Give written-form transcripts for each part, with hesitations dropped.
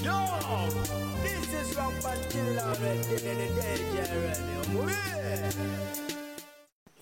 Yo, this is Rock Patilla already,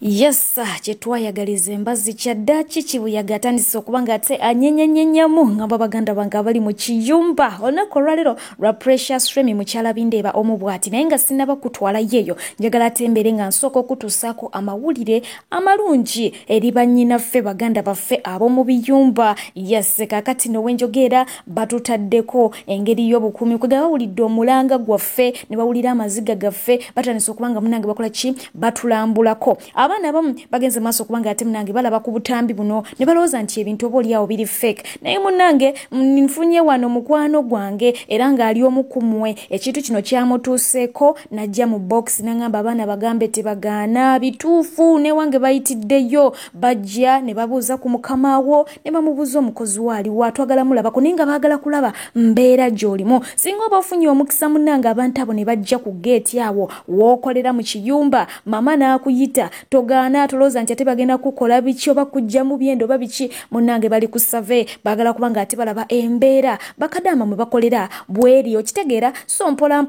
Yes, kyetwayagaliza embazzi kyaddaaki kibuyaga atandise okubanga ate anyenyenyenyamu ngamba baganda bange abali mu kiyumba olunaku olwaleero lwa Precious Remy mukyala Bindeeba omu bw'ati naye nga sinnaba kutwala yeeyo njagala atembere nga nsooka okutuusaako amawulire amalungi eri bannyinaffe baganda baffe ab'omu biyumba. Yes, kaakati no wenjogeera batutaddeko engeri y'obukuumi kwe bawulidde omulanga gwaffe ne bawulira amaziga gaffe batandise okubanga munange bakola ki batulambulako. Abaana abamu bagenze maaso kubanga ate munange balaba ku butambi buno ne balowooza nti ebintu oba oli awo biri fake naye munange nfunye wano mukwano gwange era ng'ali omu ku mmwe ekintu kino kyamutuuseeko najja mu box n'angamba abaana bagambe tebagaana bituufu ne wange bayitiddeyo bajja ne babuuza ku mukamaawo ne bamubuuza omukozi waaliwo atwagala mulabako naye nga baagala kulaba mbeera gy'olimu singa oba ofunye omukisa munange abantu abo ne bajja ku geeti awo w'okolera mu kiyumba mama n'akuyita togaana tulooza nti ate bagenda kukola biki oba kujja mu byendo oba biki munange bali ku save baagala kubanga ate balaba embeera bakadaama mwe bakolera bweri okitegeera so mpola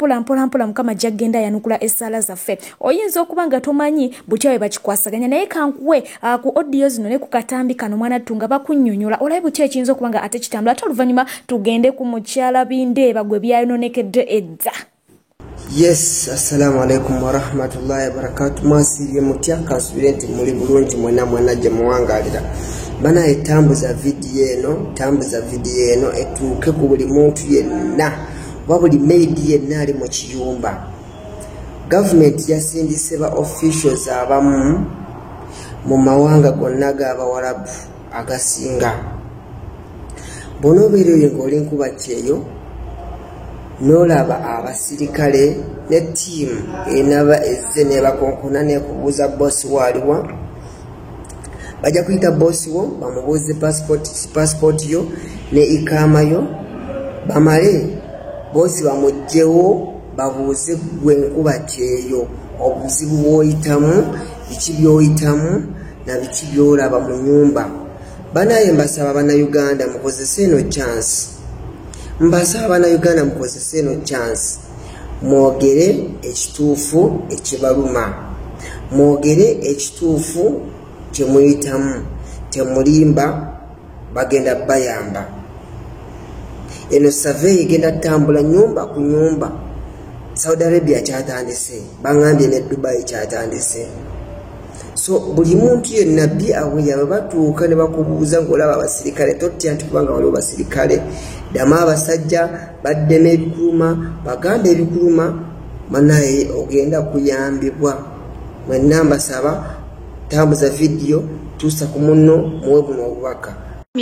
mukama gyagenda yanukula essaala zaffe oyinza okuba nga tomanyi butya bwe bakikwasaganya naye kankuwe ku audio zino ne ku katambi kano mwana tunga bakunnyonnyola olabe butya ekiyinza okuba nga ate kitambula ate oluvannyuma tugende ku mukyala Bindeeba gwe byayononekedde edda. Yes, assalamu alaikum wa rahmatullahi wa barakatuh. Mwasiriye mutya kansubire nti muli bulungi mwena gye muwangalira. Bana etambuza video eno etuuke ku buli muntu yenna wa buli maidi yenna ali mu kiyumba. Government yasindise ba officials abamu mu mawanga gonna g'Abawarabu agasinga. Bonobeereyo ng'oli nkuba kyeyo n'olaba abasirikale ne ttiimu enaba ezze nebakonkona nekubuuza bossi waaliwa bajja kuyita bossi wo bamubuuze passport yo ne ikaama yo bamale bossi bamugjewo babuuze gwe nkuba kyeyo obuzibu bw'oyitamu biki by'oyitamu na biki by'olaba mu nnyumba. Banaye mbasaba bannayuganda mukozese eno chance mwogere ekituufu ekibaluma mwogere ekituufu kyemuyitamu temulimba bagenda bayamba. Eno survey egenda tambula nyumba ku nyumba. Saudi Arabia kyatandise bangambye ne Dubai kyatandise. So buli muntu yenna awe batuuka ne bakubuuza ng'olaba abasirikale totya nti kubanga waliwo basirikale dama abasajja baddemu ebikuluma baganda ebikuluma manaye ogenda kuyambibwa. Mwenna mbasaba tambuza video tuusa ku munno muwe buno obubaka.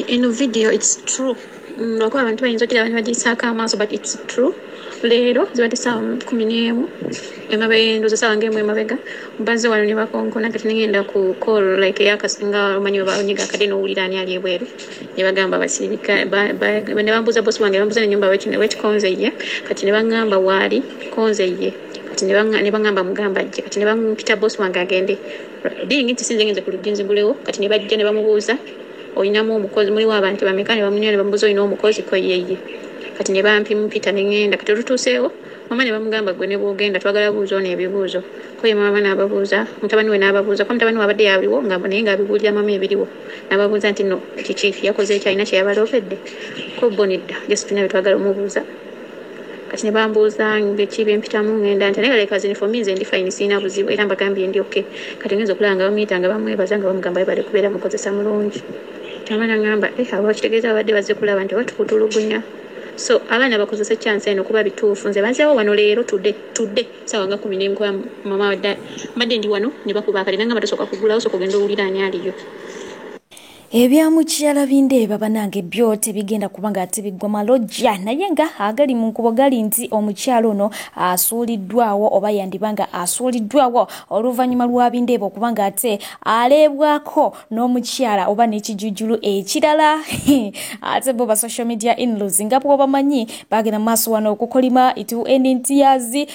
Eno video it's true. Lwakuba abantu bayinza okira abantu bagisaako amaaso but it's true. Leero zibadde ssaawa 11 emabega ssaawa ng'emu emabega mbaze wano ne bakonkona kati ngenda ku call like yakasinga omanyi baonyiga kade n'owulira ani ali ebweru ne bagamba abasirika ne bambuuza bosi wange bambuuza n'ennyumba wekikonze ye kati ne bangamba waali konze ye kati ne bangamba mugamba ajje kati ne bampita bosi wange agende dingi nti sinze ngenze ku lujinzi bulewo kati ne bajja ne bamubuuza oyinamu omukozi muliwo abantu bameka ne bamunyola ne bamubuuza oyina omukozi ko yeye kati ne bampita ne ngenda kati olutuuseewo mama ne bamugamba gwe ne bwogenda twagala buuza ono ebibuuzo ko ye mama n'ababuuza mutabani we n'ababuuza ko mutabani we abadde yaaliwo naye ng'abibuulira mama ebiriwo n'ababuuza nti no kiki yakoze ekyalina kye yabaloopedde ko bo nedda just tulina bye twagala omubuuza kati ne bambuuza beki byempitamu ngenda nti naye galeka zini for me nze ndi fine siina buzibu era mbagambye ndi okay kati ngenza okulaba nga bamuyita nga bamwebaza nga bamugamba bale kubeera mukozesa mulungi mama n'angamba abo kitegeeza babadde bazze kulaba nti batukutulugunya. So abaana bakozesa chance eno kuba bituufu nze bazeewo wano leero tudde saawa nga 11 kwa mama wadda mbadde ndi wano ne bakuba akali nanga batasooka kugulawo so kugenda owulira ani aliyo. Ebya mukyala Bindeeba banange byo tebigenda kubanga ate biggwa malojja naye nga agali mu nkubo gali nti omukyalo ono asuuliddwawo oba yandibanga asuuliddwawo oluvannyuma lwa Bindeeba okubanga ate aleebwako n'omukyala oba n'ekijujjulu ekirala ate bo ba social media in-laws nga bwo bamanyi bagenda maaso wano okukolima itu endintiyazi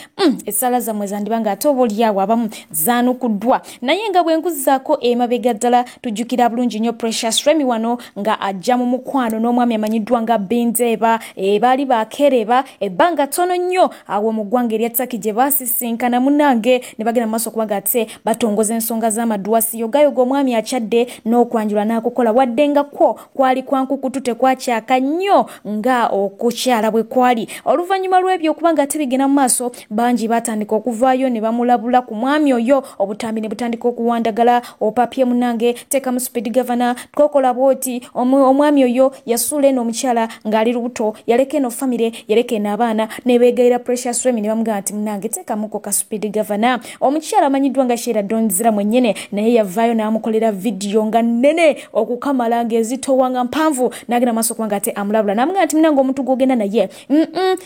essala zammwe zandibanga ate oba oliawo abamu zaanukuddwa naye nga bwe nkuzaako emabega ddala tujjukira bulungi nnyo Precious Precious Remy wano nga ajja mu mukwano n'omwami amanyiddwa nga Bindeeba baali bakereba ebbanga ttono nnyo awo mu ggwanga erya Turkey gye baasisinkana munnange ne bagenda maaso okubaga ate batongoza ensonga z'amaduwasi yogayoga omwami akyadde n'okwanjula n'akukola wadde nga kwo kwali kwankukutu tekwakyaka nnyo nga okukyala bwe kwali oluvannyuma lw'ebyo okuba nga ate bigenda mu maaso bangi batandika okuvaayo ne bamulabula ku mwami oyo obutambi ne butandika okuwandagala opapye munnange teeka mu speed governor twokola bwoti omwami oyo yasuula eno omukyala ng'ali lubuto yaleka eno famire yaleka eno abaana ne beegayira Precious Remy ne bamugamba nti munnange teekamuko ka speed governor omukyala amanyiddwa nga Sheila Donzira mwennyene naye yavaayo n'amukolera vidiyo nga nnene okukamala ng'ezitowa nga mpanvu n'agenda maaso okuba nga ate amulabula n'amugamba nti munnange omuntu gw'ogenda naye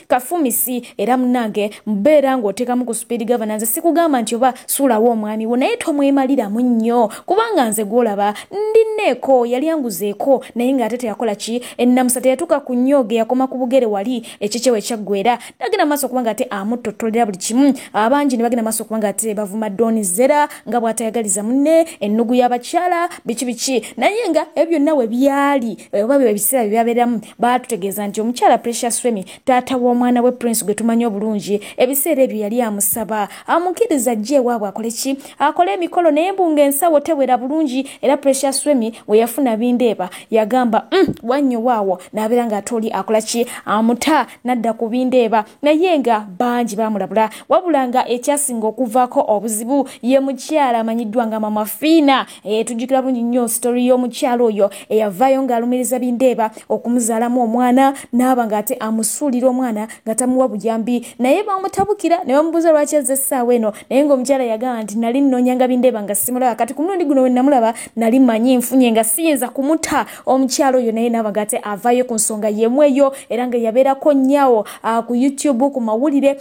kafumisi era munnange mbeera ng'oteekamu ku speed governor nze sikugamba nti oba suulawo omwami wo naye tomwemaliramu nnyo kubanga nze gw'olaba ndinneeko yali anguzeeko naye ng'ate teyakola ki ennamusa teyatuuka ku nnyoge yakoma ku bugere wali ekikyewo ekyaggwera nagenda maaso okuba nga ate amuttotolera buli kimu abangi ne bagenda maaso okuba nga ate bavuma Donizera nga bw'atayagaliza munne ennugu y'abakyala biki naye nga ebyo byonna we byali oba bye biseera bye byabeeramu baatutegeeza nti omukyala Precious Remy taata w'omwana we Prince gwe tumanyi obulungi ebiseera ebyo yali amusaba amukkiriza ajje ewaabwe akole ki akole emikolo naye mbunga ensawo tewera bulungi era Precious Remy we yafuna Bindeeba yagamba wannyo waawo n'abeera ng'ate oli akola ki amuta n'adda ku Bindeeba naye nga bangi baamulabula wabula nga ekyasinga okuvaako obuzibu ye mukyala amanyiddwa nga Mama Fiina tujjukira bulungi nnyo story y'omukyala oyo eyavaayo ng'alumiriza Bindeeba okumuzaalamu omwana n'aba ng'ate amusuulira omwana nga tamuwa bujambi naye bamutabukira ne bamubuuza lwaki azze essaawa eno naye ng'omukyala yagamba nti nali nnoonyanga Bindeeba nga simulaba kati ku mulundi guno we namulaba nali manyi nfunye nga siyinza kumuta omukyala oyo naye n'aba ng'ate avaayo ku nsonga yemu eyo era nga yabeerako nnyawo ku YouTube ku mawulire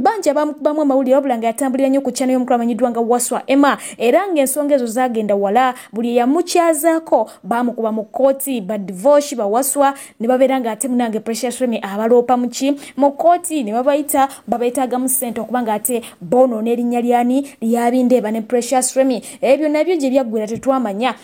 bangi abamu amawulire wabula nga yatambulira nnyo ku channel y'omukulu amanyiddwa nga Waswa Emma era ng'ensonga ezo zaagenda wala buli eyamukyazaako baamukuba mu kooti badivoshi bawaswa ne babeera ng'ate munnange Precious Remy abaloopa mu kooti ne babayitaagamu ssente okuba ng'ate boonoona erinnya lyani lya Bindeeba ne Precious Remy ebyo nabyo gye byaggwera tetwamanya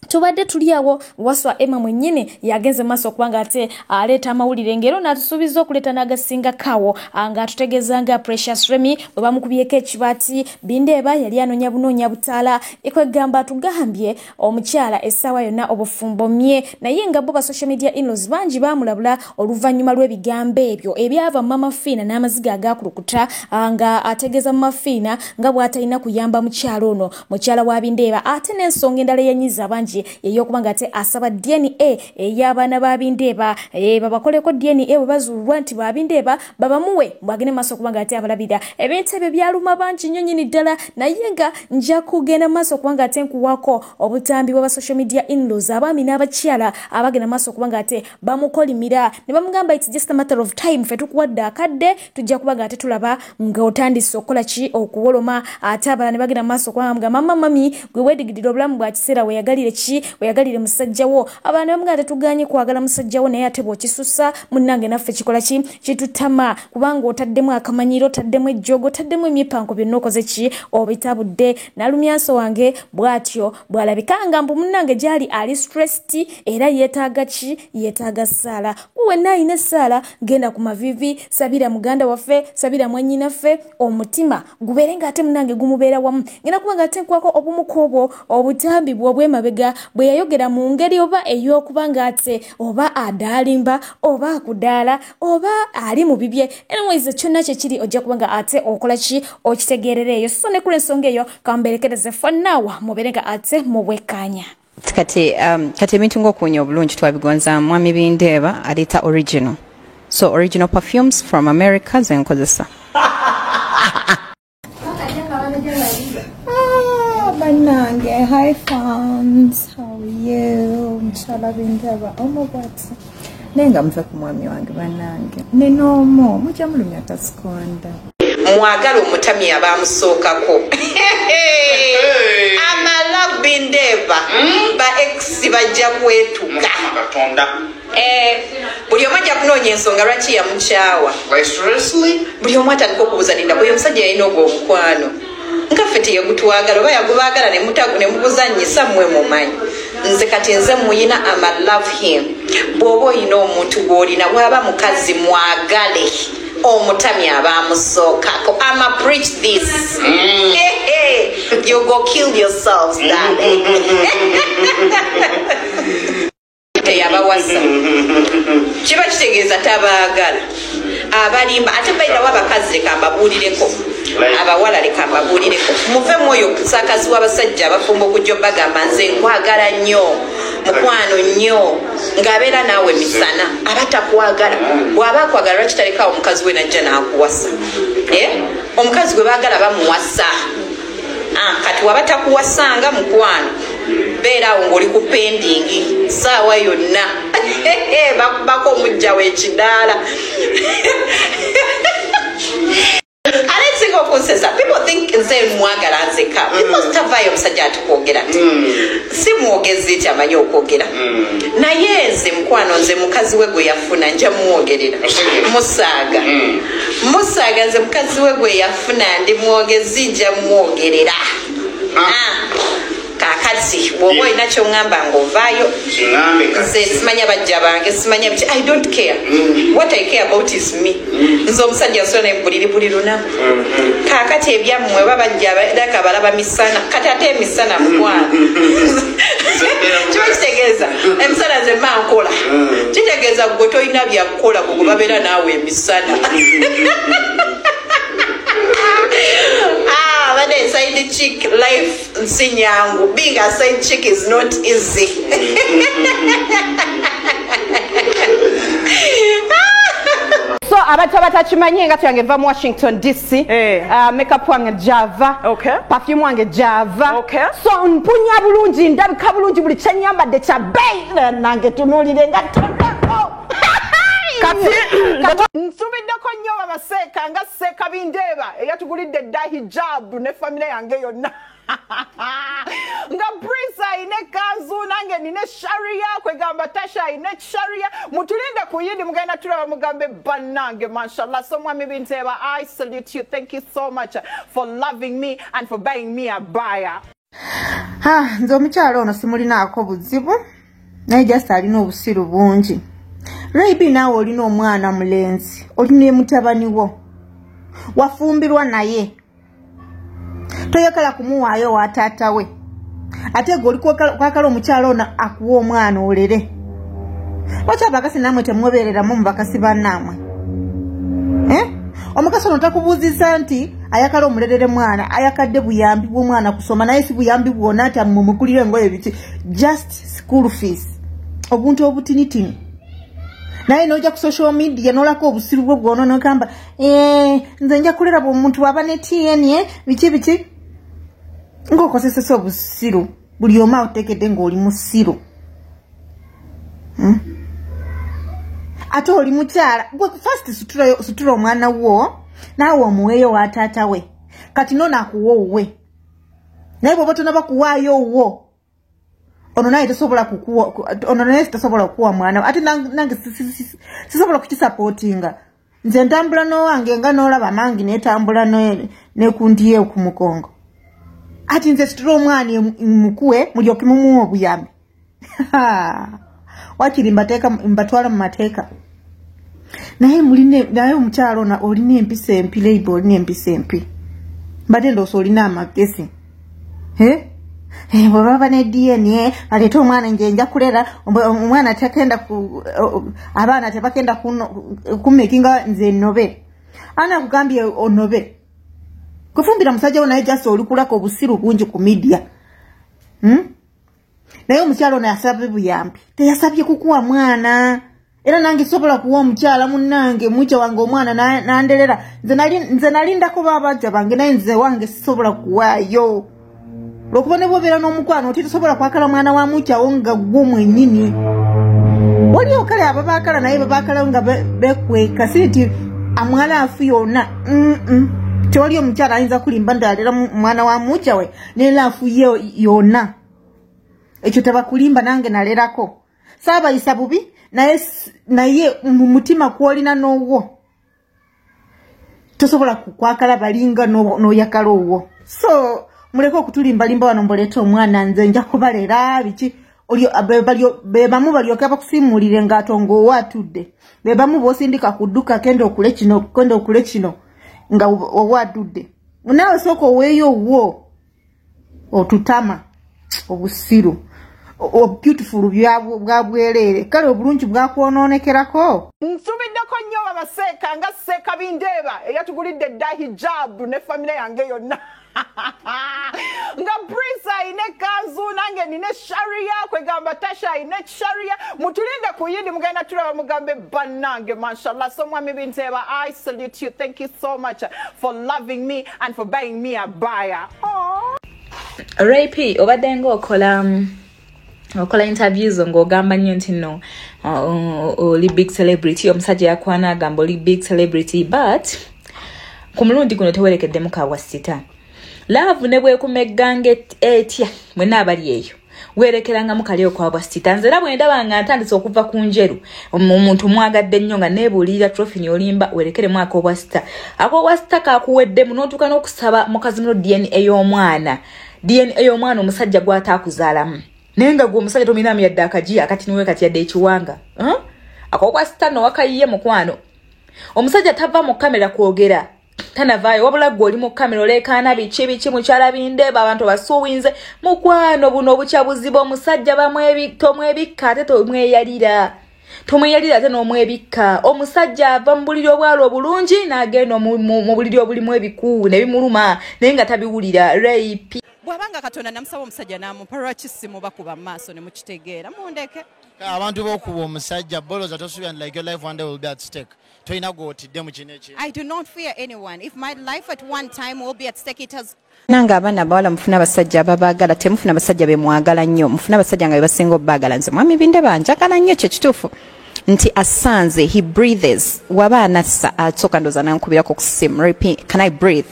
tubadde tuli awo Waswa Emma mwennyini yagenze maaso okuba ng'ate aleeta amawulire ngero n'atusuubiza okuleeta n'agasinga kawo ng'atutegeeza nga Precious Remy bwe bamukubyeko ekibaati Bindeeba yali anoonya bunoonya butaala ekwegamba atugambye omukyala essaawa yonna obufumbo mye naye nga bo ba social media in-laws bangi baamulabula oluvannyuma lw'ebigambo ebyo ebyava Mama Fiina n'amaziga agaakulukuta nga ategeeza Mama Fiina nga bw'atalina kuyamba mukyala ono mukyala wa Bindeeba ate n'ensonga endala eyanyiza bangi eyokuba ng'ate asaba DNA ey'abaana ba Bindeeba babakoleko DNA bwe bazuulwa nti ba Bindeeba babamuwe bwagende maaso okuba ng'ate abalabira ebintu ebyo byaluma bangi nnyo nnyini ddala naye nga nja kugenda maaso okuba ng'ate nkuwako obutambi bwa ba social media in-laws abaami n'abakyala abagenda maaso okuba ng'ate bamukolimira ne bamugamba it's just a matter of time fe tukuwadde akadde tujja kuba ng'ate tulaba ng'otandise okukola ki okuwoloma ate abalala ne bagenda maaso okuba nga mami gwe weedigidira obulamu bwa kiseera weyagalire weyagalire musajjawo abaana bamugamba tetuganye kwagala musajjawo naye ate bw'okisusa munnange naffe kikola ki kitutama kubanga otaddemu akamanyiro otaddemu ejjogo otaddemu emyepanko byonna okoze ki obitabudde nalumyanso wange bw'atyo bw'alabika nga mbu munnange gyali ali stressed era yeetaaga ki yeetaaga ssaala wenna alina essaala genda ku mavivi sabira muganda waffe sabira mwannyinaffe omutima gubeere ng'ate munnange gumubeera wamu ngenda kuba ng'ate nkwako obumuko obwo obutambi bw'obwemabega bwe yayogera mu ngeri oba ey'okuba ng'ate oba adaalimba oba akudaala oba ali mu bibye anyways kyonna kyekiri ojja kuba nga ate okola ki okitegeerera eyo so ne kula ensonga eyo kamberekereze fonnaawa mubeere nga ate mubwekkaanya kati ebintu ng'okuwunya obulungi twabigonza mwami Bindeeba aleeta original so original perfumes from America zenkozesa Banange, hi fans, how are you? Mshala Bindeeba, omubati. Nenga mve ku mwami wange banange. Nenomo, mujja mulumya tasikonda. Mwagala omutami abamusookako. Amala Bindeeba, ba ex bajja kwetuga. Buli omu ajja kunoonya ensonga lwaki yamukyawa. Buli omu atandika okubuuza linda bwe omusajja yalina ogwo omukwano. Nga fete yagutwagala oba yagubaagala ne mubuzannyisa mmwe mumanyi nze kati nze muyina ama love him bw'oba oyina omuntu gw'olina bw'aba mukazi mwagale omutami abamusookako ama preach this you go kill yourselves darling teyabawasa kiba kitegeeza tabaagala abalimba ate bayirawo abakazi leka mbabuulireko abawala leka mbabuulireko muvemu oyo kusakazi w'abasajja abafumba okujja bagamba nze nkwagala nnyo mukwano nnyo ng'abeera naawe misana abatakwagala bw'aba akwagala lwaki talekawo omukazi we najja n'akuwasa omukazi gwe baagala bamuwasa kati waba takuwasanga mukwano beeraawo ng'oli ku pendingi saawa yonna bakubako omujja w'ekidaala aletsinga okunsesa people think nze mwagala nzeka because tavaayo omusajja atukwogera si mwogezi nti amanyi okwogera naye nze mukwano nze mukazi we gwe yafuna nja mwogerera musaaga nze mukazi we gwe yafuna ndi mwogezi nja mwogerera kakati bw'oba olina ky'oŋŋamba ng'ovaayo nze simanya bajja bange simanya biki I don't care what I care about is me nze omusajja nsula naye buli lunaku kakati ebyammwe babajja daka balaba misana kati ate emisana mukwano kiba kitegeeza emisana nze mma nkola kitegeeza gwe tolina byakukola gwe babeera naawe emisana but a side chick life nsinyangu being a side chick is not easy so abantu abatakimanyi nga tuyange va mu Washington DC makeup wange Java perfume wange Java so mpunya bulungi ndabika bulungi buli kyenyambadde kya bay nange tunuulire nga nsubiddeko nnyo babaseeka nga seeka bindeeba eyatugulidde dda hijab ne famire yange yonna nga Prince ayina ekanzu nange nina sharia kwegamba Tasha ayina sharia mutulinde ku yindi mugenda tulaba mugambe bannange mashallah so mwami binteeba I salute you thank you so much for loving me and for buying me a buyer nze omukyalo ono simulinaako buzibu naye just alina obusiru bungi Raibi nawe olina omwana mulenzi olina mutabani wo wafumbirwa naye toyagala kumuwaayo wa taata we ate gwe oli kwakala omukyalo ono akuwa omwana olere lwaki abakasi namwe temubeereramu mu bakasi bannaamwe omukasi ono takubuuziza nti ayakala omulerere mwana ayakadde buyambi bw'omwana kusoma naye si buyambi bwonna ati mumukulire engoye biki just school fees obuntu obutinitini naye noja ku social media nolako obusiru bwo bwono nokamba nze nja kulera bwo omuntu waba ne TN biki ng'okozesesa obusiru buli omu otekedde ng'oli musiru ate oli mukyala gwe first sutura omwana wo naawe omuweeyo wa taata we kati nono akuwa owuwe naye bw'oba tonaba kuwaayo owuwo ono naye tasobola okukuwa mwana ate nange sisobola kukisapootinga nze ntambula n'owange nga n'olaba mangi netambula nekundiye ku mukongo ati nze situla omwana mukuwe mulyoke mumuwa obuyambi wakiri mbatwala mu mateeka naye omukyalo ono olina empisa empi leiba olina empisa empi mbadde ndoosa olina amagezi bwe baba ne DNA aleete omwana nje nja kulera omwana takenda abaana tebakenda kumekinga nze nnobe ana kugambye onobe kufumbira musajja naye just olikulako obusiru bungi ku media naye omukyalo ono yasabye buyambi teyasabye kukuwa mwana era nange sobola kuwa omukyala munnange mwica wange omwana nanderera nze nalindako babajja bange naye nze wange sisobola kuwaayo lwokuba ne bwobeera n'omukwano oti tosobola kwakala mwana wa mukyawo nga gwo mwennyini waliwo kale ababaakala naye babaakalawo nga bekweka si nti amwana afu yonna tewali omukyala ayinza kulimba ndalera mwana wa mukyawe nera afu ye yonna ekyo tebakulimba nange nalerako saabayisa bubi naye mu mutima kwolina n'owo tosobola kukwakala balinga n'oyagala owo so muleke okutulimbalimba wano mboleeta omwana nze nja kubalera biki bebamu balyoke bakusimulire ng'atongo owatudde bebamu bosindika ku dduka kenda okule kino nga owatudde naawe sooka oweeyo wo otutama obusiru beautiful bwa bwereere kale obulungi bwakwononekerako nsubiddeko nnyo babaseeka nga seeka bindeeba eyatugulidde dda hijab ne famire yange yonna nga Prince ayine kanzu nange nine sharia kwegamba Tasha ayine sharia mutulinde ku yindi mugenda tulaba mugambe bannange mashallah so mwami binteeba I salute you, thank you so much for loving me and for buying me a buyer. Ray P obadde okola interviews ng'ogamba nnyo nti no oli big celebrity omusajja yakwana agamba oli big celebrity but ku mulundi guno tewerekeddemu kawasita love ne bwekumeggange etya mwena abali eyo werekeranga mukali okwabwa sita nzera bwe ndaba nga ntandise okuva ku njeru omuntu mwagadde nnyo nga nebuulira trophy nyolimba werekere mwaka obwa sita akobwa sita kakuwedde munotuka n'okusaba mukazi muno DNA y'omwana omusajja gw'ataakuzaalamu nenga gwo omusajja tominamu yadde akaji akati niwe kati yadde ekiwanga akobwa sita no wakayiye mukwano omusajja tava mu kamera kwogera tanavaayo wabula gwe oli mu kamera olekaana biki mukyala bindeeba abantu basuuwinze mukwano buno obukyabuziba omusajja tomwebikka ate tomweyalira ate n'omwebikka omusajja ava mu buliri obwalo obulungi n'agenda mu buliri obulimu ebiku ne bimuluma naye nga tabiwulira rape bwabanga Katonda namusaba omusajja namupa lwaki simubakuba mu maaso ne mukitegeera mundeke abantu bokuba omusajja boloza tosuubira like your life one day will be at stake. I do not fear anyone. If my life at one time will be at stake, it has. Nanga abana bawala mufuna basajja babagala temufuna basajja bemwagala nnyo mufuna basajja nga bebasinga obbagala nze mwami binde banjagala nnyo kye kituufu nti asanze he breathes waba anassa asooka ndooza nankubirako ku ssimu repeat can I breathe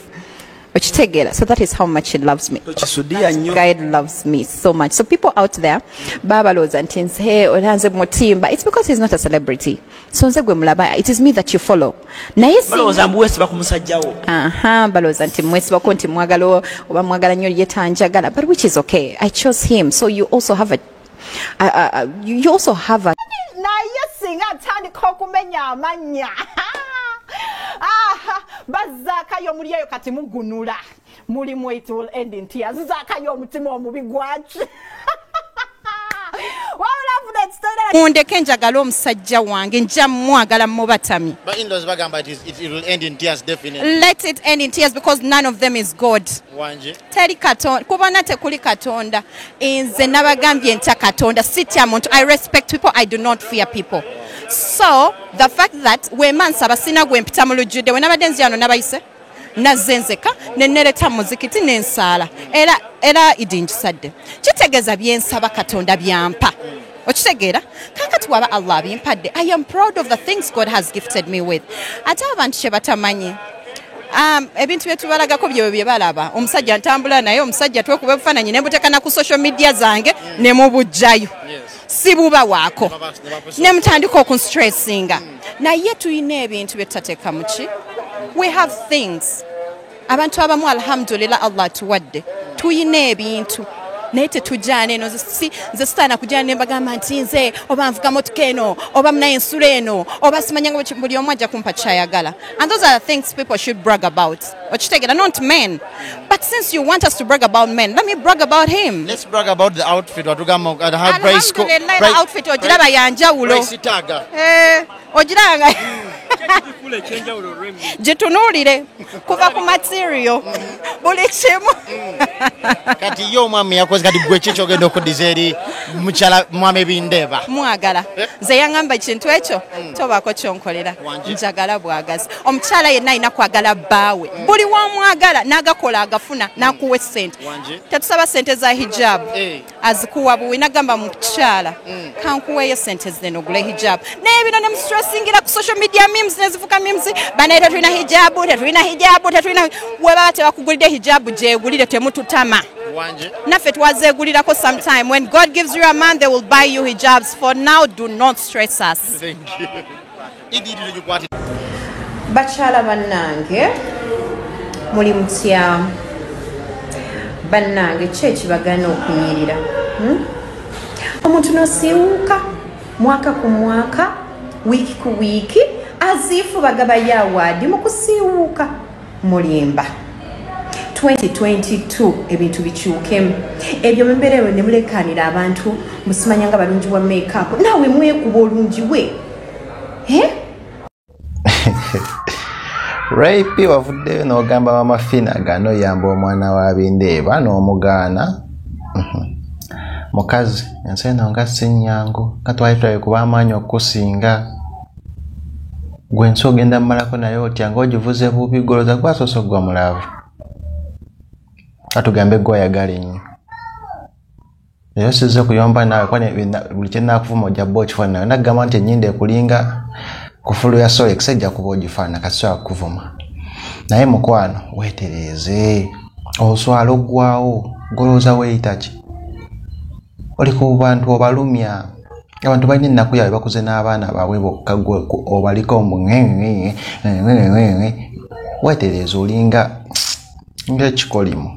okitegeera so that is how much he loves me God loves me so much so people out there babalooza nti nze olanze mutimba it's because he's not a celebrity so nze gwe mulaba it is me that you follow naye balooza mbuwesiba ku musajjawo balooza nti mwesibako nti mwagala oba mwagala nnyo yetanjagala but which is okay I chose him so you also have a naye singa atandika okumenya amanya bazakayo muri eyo kati mugunula mulimu it will end in tears zakayo omutima omubi gwaki mundeke njagala omusajja wange nja mwagala mubatami but in those bagamba it will end in tears definitely let it end in tears because none of them is God wanje teri katonda kubona tekuli katonda nze nabagambye nta katonda sitya muntu I respect people I do not fear people so the fact that we mansaba sina gwe mpita mu lujjude we nabadde nziyano nabayise nazenzeka nenereta muzikiti nensala era idinjisadde kitegeza byensaba katonda byampa okitegeera kakati waba Allah abimpadde I am proud of the things God has gifted me with ate abantu kye batamanyi ebintu byetubalagako bye balaba omusajja ntambula naye omusajja twekuba ebifaananyi ne mbutekana ku social media zange ne mubujjayo sibuba waako ne mutandika okunstressinga naye tuyina ebintu bye tutateeka muki we have things abantu abamu alhamdulillah Allah atuwadde tuyina ebintu naye tetujjaana eno nze sitaana kujjaana ne mbagamba nti nze oba nvuga motoka eno oba munaye ensula eno oba simanyanga buli omu ajja kumpa kyayagala and those are the things people should brag about okitegeera not men but since you want us to brag about men let me brag about him let's brag about the outfit watugamba alhamdulillah outfit ogiraba yanjawulo ogiranga gitunuulire kuva ku material buli kimu kati yo mwami yakoze kati gwe kiki ogenda okuddiza eri mukyala mwami bindeeba mwagala nze yaŋŋamba ekintu ekyo tobaako kyonkolera njagala bwagazi omukyala yenna alina kwagala bbaawe buli wamwagala n'agakola agafuna n'akuwa essente tetusaba ssente za hijab azikuwa buwi nagamba mukyala kankuweeyo ssente zino ogule hijab naye bino ne mustressingira ku social media memes nezivuga memes banaye tetulina hijabu webaba tebakugulidde hijabu gyegulire temututama naffe twazeegulirako sometime when God gives you a man they will buy you hijabs for now do not stress us bakyala bannange muli mutya bannange ki ekibagana okunyirira omuntu nosiiwuuka mwaka ku mwaka wiiki ku wiiki aziifu bagabayo awaadi mu kusiiwuuka mulimba 2022 ebintu bikyukemu ebyo mbeerewo ne mulekanira abantu musimanya nga balungi wa makeup naawe mwekuba olungi we Raipi wavuddeyo n'ogamba wamafina gano yamba omwana wa Bindeeba n'omugaana mukazi ensi eno nga si nnyangu katwalitwaye kuba amaanyi okusinga gwe ensi ogenda mmalako naye otya ng'ogivuze bubi goloza gwasoose gwa mulaavu katugambe gwe oyagala ennyo eyo sizze kuyomba naawe buli kye naakuvuma ojja bba okifaanana nagamba nti ennyindo ekulinga kufulu ya Solex ejja kuba ogifaanana kasisobola kukuvuma naye mukwano weetereeze oswala oggwawo golooza weeyita ki oli ku bantu obalumya abantu balina ennaku yaabwe bakuze n'abaana baabwe bokka gwe obaliko weetereeze olinga ng'ekikolimu